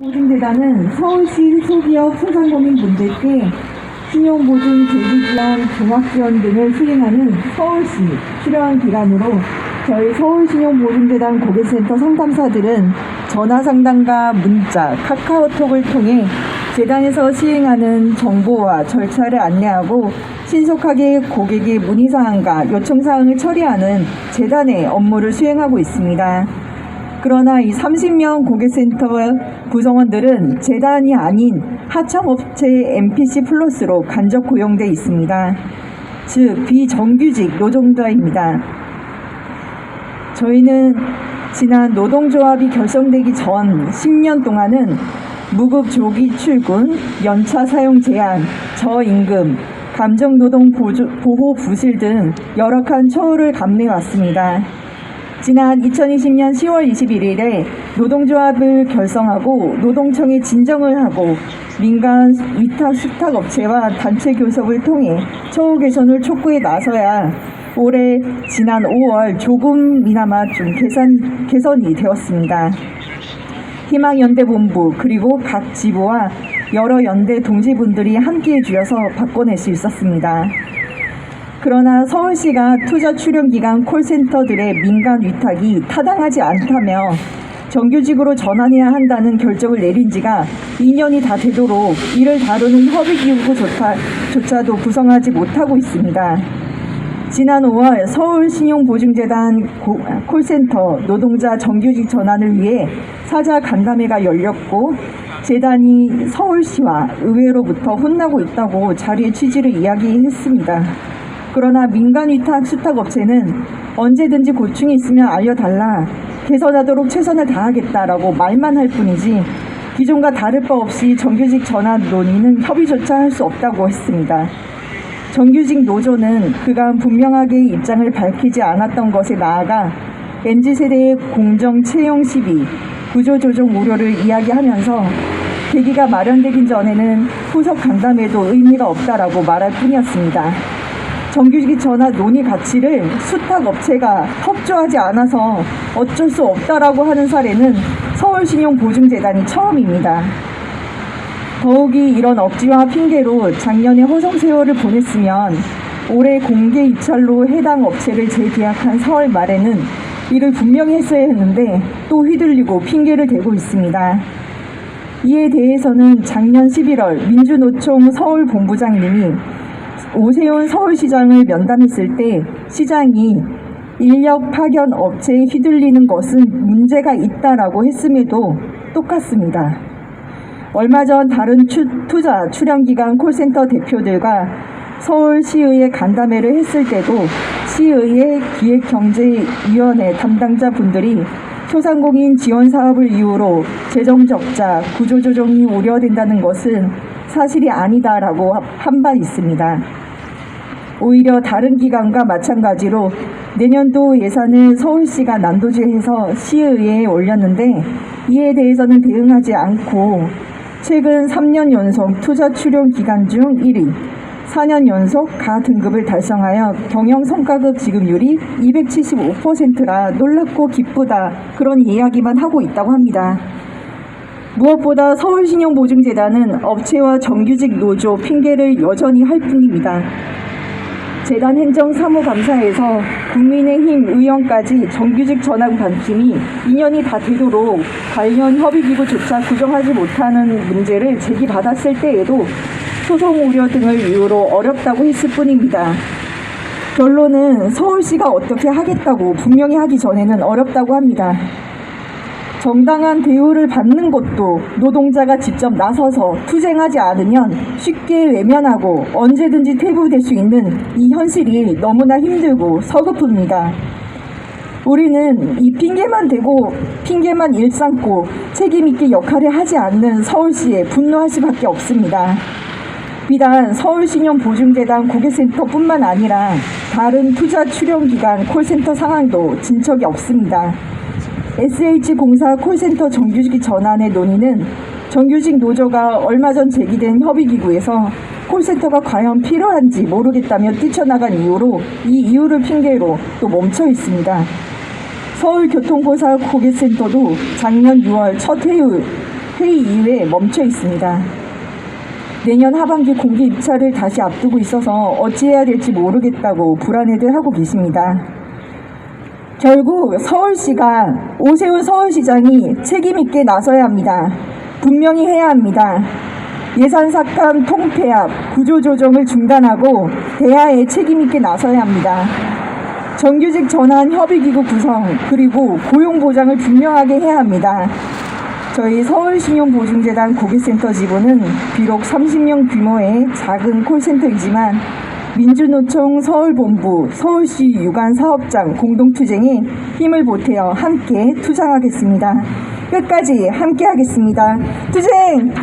보증재단은 서울시 소기업 소상공인분들께 신용보증 재기지원, 종합지원 등을 수행하는 서울시 출연 기관으로 저희 서울신용보증재단 고객센터 상담사들은 전화상담과 문자, 카카오톡을 통해 재단에서 시행하는 정보와 절차를 안내하고 신속하게 고객의 문의사항과 요청사항을 처리하는 재단의 업무를 수행하고 있습니다. 그러나 이 30명 고객센터 구성원들은 재단이 아닌 하청업체 MPC 플러스로 간접 고용돼 있습니다. 즉 비정규직 노동자입니다. 저희는 지난 노동조합이 결성되기 전 10년 동안은 무급 조기 출근, 연차 사용 제한, 저임금, 감정노동 보호 부실 등 열악한 처우를 감내해왔습니다. 지난 2020년 10월 21일에 노동조합을 결성하고 노동청에 진정을 하고 민간 위탁 수탁업체와 단체 교섭을 통해 처우 개선을 촉구해 나서야 올해 지난 5월 조금이나마 좀 개선이 되었습니다. 희망연대본부 그리고 각 지부와 여러 연대 동지분들이 함께해 주셔서 바꿔낼 수 있었습니다. 그러나 서울시가 투자 출연 기관 콜센터들의 민간 위탁이 타당하지 않다며 정규직으로 전환해야 한다는 결정을 내린 지가 2년이 다 되도록 이를 다루는 협의기구조차도 구성하지 못하고 있습니다. 지난 5월 서울신용보증재단 콜센터 노동자 정규직 전환을 위해 사자 간담회가 열렸고 재단이 서울시와 의회로부터 혼나고 있다고 자리의 취지를 이야기했습니다. 그러나 민간 위탁 수탁업체는 언제든지 고충이 있으면 알려달라, 개선하도록 최선을 다하겠다라고 말만 할 뿐이지 기존과 다를 바 없이 정규직 전환 논의는 협의조차 할 수 없다고 했습니다. 정규직 노조는 그간 분명하게 입장을 밝히지 않았던 것에 나아가 MZ세대의 공정 채용 시비, 구조조정 우려를 이야기하면서 계기가 마련되기 전에는 후속 간담회도 의미가 없다라고 말할 뿐이었습니다. 정규직 전환 논의 가치를 수탁업체가 협조하지 않아서 어쩔 수 없다라고 하는 사례는 서울신용보증재단이 처음입니다. 더욱이 이런 억지와 핑계로 작년에 허송세월을 보냈으면 올해 공개 입찰로 해당 업체를 재계약한 4월 말에는 이를 분명히 했어야 했는데 또 휘둘리고 핑계를 대고 있습니다. 이에 대해서는 작년 11월 민주노총 서울본부장님이 오세훈 서울시장을 면담했을 때 시장이 인력 파견 업체에 휘둘리는 것은 문제가 있다라고 했음에도 똑같습니다. 얼마 전 다른 투자 출연기관 콜센터 대표들과 서울시의회 간담회를 했을 때도 시의회 기획경제위원회 담당자분들이 소상공인 지원 사업을 이유로 재정 적자, 구조조정이 우려된다는 것은 사실이 아니다라고 한 바 있습니다. 오히려 다른 기관과 마찬가지로 내년도 예산을 서울시가 난도질해서 시의회에 올렸는데 이에 대해서는 대응하지 않고 최근 3년 연속 투자 출연 기간 중 1위, 4년 연속 가 등급을 달성하여 경영 성과급 지급률이 275%라 놀랍고 기쁘다, 그런 이야기만 하고 있다고 합니다. 무엇보다 서울신용보증재단은 업체와 정규직 노조 핑계를 여전히 할 뿐입니다. 재단 행정사무감사에서 국민의힘 의원까지 정규직 전환 반팀이 2년이 다 되도록 관련 협의기구조차 구성하지 못하는 문제를 제기받았을 때에도 소송 우려 등을 이유로 어렵다고 했을 뿐입니다. 결론은 서울시가 어떻게 하겠다고 분명히 하기 전에는 어렵다고 합니다. 정당한 대우를 받는 것도 노동자가 직접 나서서 투쟁하지 않으면 쉽게 외면하고 언제든지 퇴보될 수 있는 이 현실이 너무나 힘들고 서글픕니다. 우리는 이 핑계만 대고 핑계만 일삼고 책임있게 역할을 하지 않는 서울시에 분노할 수밖에 없습니다. 비단 서울신용보증재단 고객센터뿐만 아니라 다른 투자 출연기관 콜센터 상황도 진척이 없습니다. SH공사 콜센터 정규직 전환의 논의는 정규직 노조가 얼마 전 제기된 협의기구에서 콜센터가 과연 필요한지 모르겠다며 뛰쳐나간 이유로 이 이유를 핑계로 또 멈춰 있습니다. 서울교통공사 고객센터도 작년 6월 첫 회의 회의 이후에 멈춰 있습니다. 내년 하반기 공개 입찰을 다시 앞두고 있어서 어찌해야 될지 모르겠다고 불안해들 하고 계십니다. 결국 서울시가 오세훈 서울시장이 책임있게 나서야 합니다. 분명히 해야 합니다. 예산 삭감, 통폐합, 구조조정을 중단하고 대하에 책임있게 나서야 합니다. 정규직 전환 협의기구 구성, 그리고 고용보장을 분명하게 해야 합니다. 저희 서울신용보증재단 고객센터 지부는 비록 30명 규모의 작은 콜센터이지만 민주노총 서울본부, 서울시 유관사업장 공동투쟁에 힘을 보태어 함께 투쟁하겠습니다. 끝까지 함께 하겠습니다. 투쟁!